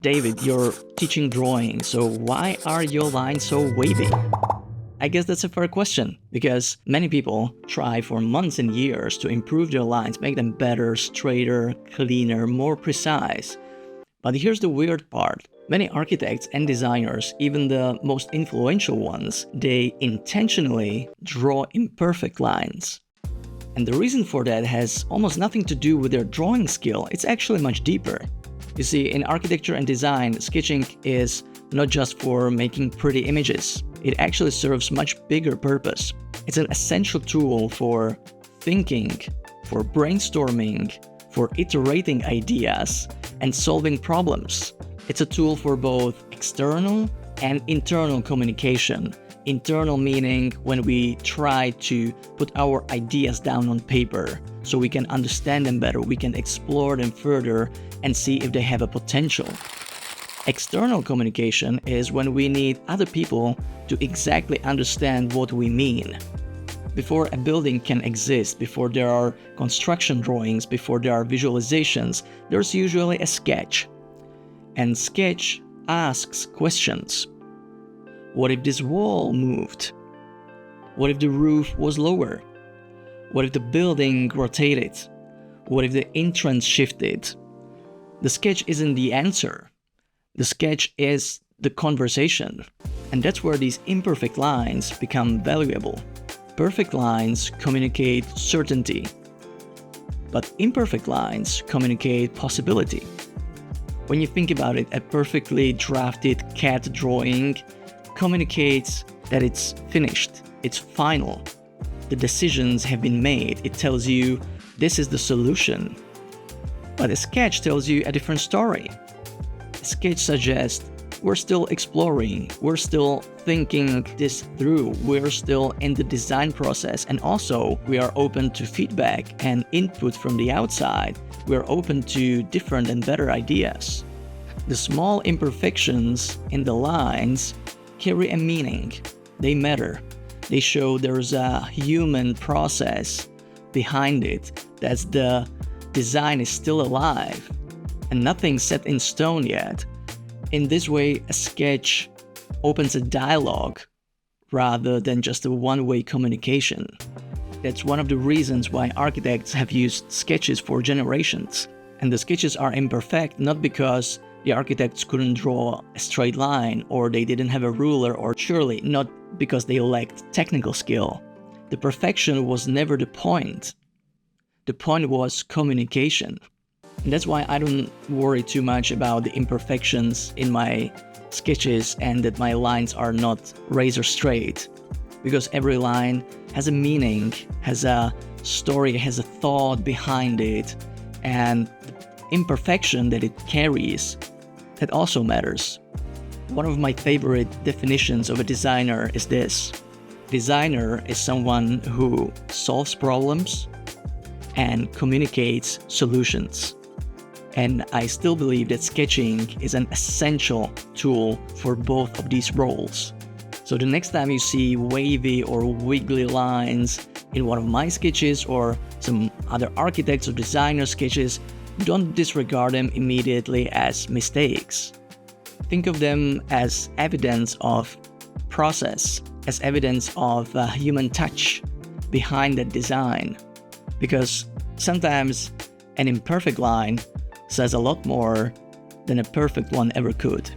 David, you're teaching drawing, so why are your lines so wavy? I guess that's a fair question, because many people try for months and years to improve their lines, make them better, straighter, cleaner, more precise. But here's the weird part. Many architects and designers, even the most influential ones, they intentionally draw imperfect lines. And the reason for that has almost nothing to do with their drawing skill, it's actually much deeper. You see, in architecture and design, sketching is not just for making pretty images. It actually serves much bigger purpose. It's an essential tool for thinking, for brainstorming, for iterating ideas, and solving problems. It's a tool for both external and internal communication. Internal meaning when we try to put our ideas down on paper so we can understand them better, we can explore them further and see if they have a potential. External communication is when we need other people to exactly understand what we mean. Before a building can exist, before there are construction drawings, before there are visualizations, there's usually a sketch. And sketch asks questions. What if this wall moved? What if the roof was lower? What if the building rotated? What if the entrance shifted? The sketch isn't the answer. The sketch is the conversation. And that's where these imperfect lines become valuable. Perfect lines communicate certainty, but imperfect lines communicate possibility. When you think about it, a perfectly drafted CAD drawing communicates that it's finished, it's final. The decisions have been made. It tells you this is the solution. But a sketch tells you a different story. A sketch suggests we're still exploring, we're still thinking this through, we're still in the design process, and also we are open to feedback and input from the outside. We're open to different and better ideas. The small imperfections in the lines carry a meaning. They matter. They show there's a human process behind it, that the design is still alive and nothing's set in stone yet. In this way, a sketch opens a dialogue rather than just a one-way communication. That's one of the reasons why architects have used sketches for generations. And the sketches are imperfect not because the architects couldn't draw a straight line or they didn't have a ruler, or surely not because they lacked technical skill. The perfection was never the point. The point was communication. And that's why I don't worry too much about the imperfections in my sketches and that my lines are not razor straight. Because every line has a meaning, has a story, has a thought behind it, and the imperfection that it carries, that also matters. One of my favorite definitions of a designer is this. Designer is someone who solves problems and communicates solutions. And I still believe that sketching is an essential tool for both of these roles. So the next time you see wavy or wiggly lines in one of my sketches or some other architects or designer sketches, don't disregard them immediately as mistakes. Think of them as evidence of process, as evidence of human touch behind that design. Because sometimes an imperfect line says a lot more than a perfect one ever could.